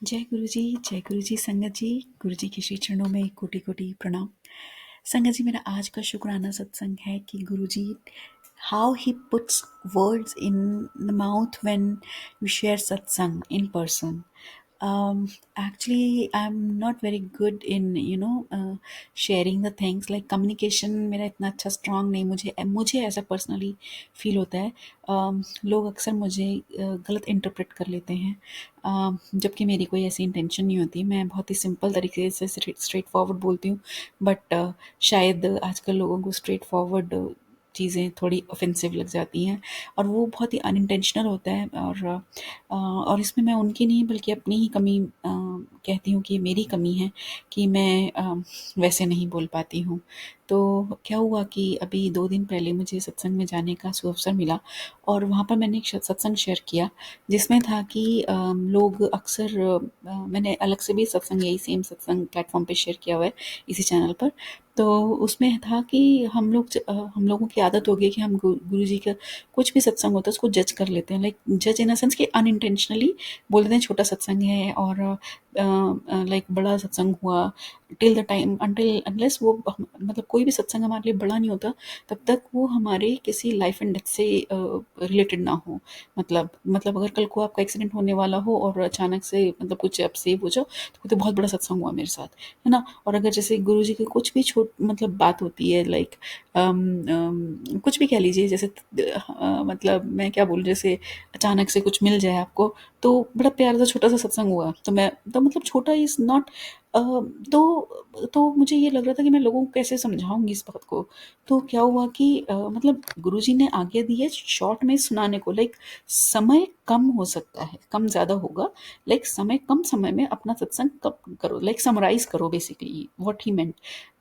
जय गुरु जी संगत जी। गुरु जी के श्री चरणों में कोटि कोटि प्रणाम। संगत जी, मेरा आज का शुक्राना सत्संग है कि गुरु जी how he puts words in the mouth when you share satsang in person. Actually, I'm not very good in sharing the things like communication. मेरा इतना अच्छा strong नहीं, मुझे ऐसा personally feel होता है. लोग अक्सर मुझे गलत इंटरप्रेट कर लेते हैं, जबकि मेरी कोई ऐसी इंटेंशन नहीं होती. मैं बहुत ही सिंपल तरीके से स्ट्रेट फॉरवर्ड बोलती हूँ, बट शायद आजकल लोगों को स्ट्रेट फॉरवर्ड चीज़ें थोड़ी ऑफेंसिव लग जाती हैं, और वो बहुत ही अनइंटेंशनल होता है. और इसमें मैं उनकी नहीं बल्कि अपनी ही कमी कहती हूँ कि ये मेरी कमी है कि मैं वैसे नहीं बोल पाती हूँ. तो क्या हुआ कि अभी 2 दिन पहले मुझे सत्संग में जाने का सुअवसर मिला, और वहाँ पर मैंने एक सत्संग शेयर किया जिसमें था कि लोग अक्सर मैंने अलग से भी सत्संग, यही सेम सत्संग प्लेटफॉर्म पे शेयर किया हुआ है इसी चैनल पर. तो उसमें था कि हम लोगों की आदत हो गई कि हम गुरु जी का कुछ भी सत्संग होता है उसको जज कर लेते हैं, लाइक जज इन अ सेंस कि अनइंटेंशनली बोल देते हैं छोटा सत्संग है, और लाइक बड़ा सत्संग हुआ till the time until unless वो मतलब कोई भी सत्संग हमारे लिए बड़ा नहीं होता तब तक वो हमारे किसी लाइफ एंड डेथ से रिलेटेड ना हो. मतलब अगर कल को आपका एक्सीडेंट होने वाला हो और अचानक से मतलब कुछ आप सेव हो जाओ तो बहुत बड़ा सत्संग हुआ मेरे साथ, है ना. और अगर जैसे गुरु जी की कुछ भी छोट मतलब बात होती है, लाइक कुछ भी कह लीजिए, जैसे मतलब मैं क्या बोलूँ, जैसे अचानक से कुछ मिल जाए आपको, तो बड़ा प्यारा सा छोटा सा सत्संग हुआ, तो मैं तो मतलब छोटा इज नॉट. तो मुझे ये लग रहा था कि मैं लोगों को कैसे समझाऊंगी इस बात को. तो क्या हुआ कि मतलब गुरुजी ने आज्ञा दी है शॉर्ट में सुनाने को, लाइक समय कम हो सकता है, कम ज़्यादा होगा, लाइक कम समय में अपना सत्संग करो, लाइक समराइज करो basically what he meant,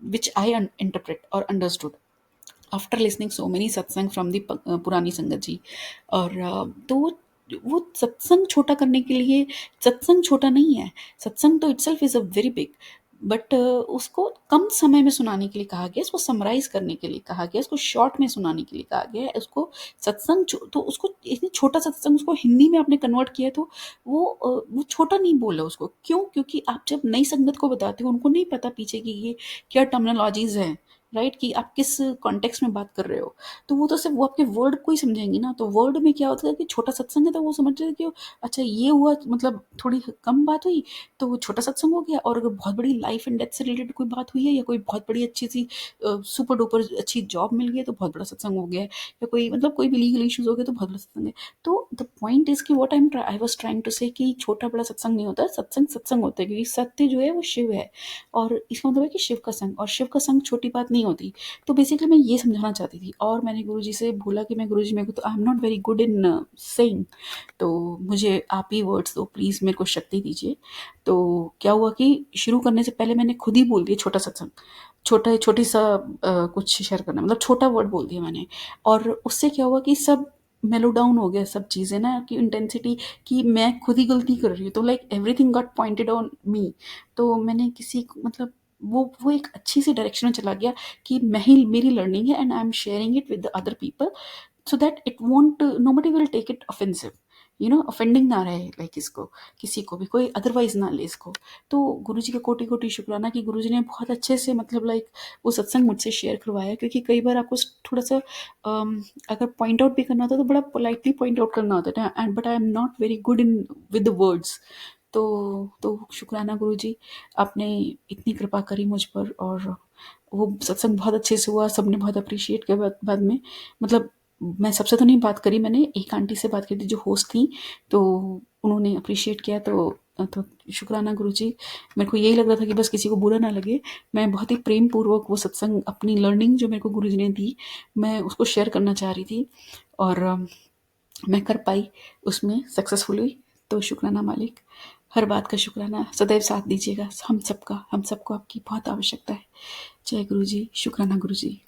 which I interpret और understood after listening so many satsang from the पुरानी संगत जी. और तो वो सत्संग छोटा करने के लिए, सत्संग छोटा नहीं है, सत्संग तो itself is a very big, but उसको कम समय में सुनाने के लिए कहा गया, इसको समराइज करने के लिए कहा गया, इसको शॉर्ट में सुनाने के लिए कहा गया है. उसको तो उसको इतनी छोटा सा सत्संग उसको हिंदी में आपने कन्वर्ट किया, तो वो छोटा नहीं बोला उसको. क्यों? क्योंकि आप जब नई संगत को बताते हो, उनको नहीं पता पीछे की ये क्या टर्मिनोलॉजीज है, राइट, कि आप किस कॉन्टेक्स्ट में बात कर रहे हो. तो वो तो सिर्फ वो आपके वर्ड को ही समझेंगी ना. तो वर्ड में क्या होता है कि छोटा सत्संग है, तो वो समझ रहे हैं कि अच्छा ये हुआ, मतलब थोड़ी कम बात हुई तो वो छोटा सत्संग हो गया. और अगर बहुत बड़ी लाइफ एंड डेथ से रिलेटेड कोई बात हुई है, या कोई बहुत बड़ी अच्छी सी सुपर डुपर अच्छी जॉब मिल गई है तो बहुत बड़ा सत्संग हो गया है, या कोई मतलब कोई भी लीगल इश्यूज हो गए तो बहुत बड़ा सत्संग है. तो द पॉइंट इज कि what I was trying to say कि छोटा बड़ा सत्संग नहीं होता, सत्संग सत्संग होता है, क्योंकि सत्य जो है वो शिव है, और इसका मतलब है कि शिव का संग, और शिव का संग छोटी बात नहीं होती. तो बेसिकली मैं ये समझाना चाहती थी, और मैंने गुरुजी से बोला कि मैं गुरुजी, मेरे को तो I am not very good in saying, तो मुझे आप ही वर्ड्स दो प्लीज़, मेरे को शक्ति दीजिए. तो क्या हुआ कि शुरू करने से पहले मैंने खुद ही बोल दिया छोटा सत्संग, छोटी सा कुछ शेयर करना, मतलब छोटा वर्ड बोल दिया मैंने. और उससे क्या हुआ कि सब मेलो डाउन हो गया, सब चीज़ें ना कि इंटेंसिटी, कि मैं खुद ही गलती कर रही हूँ, तो like everything got pointed on me. तो मैंने किसी को मतलब वो एक अच्छी सी डायरेक्शन में चला गया कि मैं ही, मेरी लर्निंग है and I am sharing it with the other people, so that it won't, nobody will take it offensive, offending ना रहे, लाइक इसको किसी को भी कोई अदरवाइज ना ले इसको. तो गुरुजी का कोटि कोटि शुक्राना कि गुरुजी ने बहुत अच्छे से मतलब लाइक वो सत्संग मुझसे शेयर करवाया, क्योंकि कई बार आपको थोड़ा सा अगर पॉइंट आउट भी करना होता है तो बड़ा पोलाइटली पॉइंट आउट करना होता है, and but I am not very good in with the words. तो शुक्राना गुरुजी, आपने इतनी कृपा करी मुझ पर, और वो सत्संग बहुत अच्छे से हुआ, सबने बहुत अप्रिशिएट किया बाद में. मतलब मैं सबसे तो नहीं बात करी, मैंने एक आंटी से बात करी थी जो होस्ट थी, तो उन्होंने अप्रिशिएट किया. तो शुक्राना गुरुजी. मेरे को यही लग रहा था कि बस किसी को बुरा ना लगे, मैं बहुत ही प्रेम पूर्वक वो सत्संग, अपनी लर्निंग जो मेरे को गुरुजी ने दी, मैं उसको शेयर करना चाह रही थी, और मैं कर पाई, उसमें सक्सेसफुली. तो शुक्राना मालिक, हर बात का शुक्राना, सदैव साथ दीजिएगा हम सबका, हम सबको आपकी बहुत आवश्यकता है. जय गुरु जी, शुक्राना गुरु जी.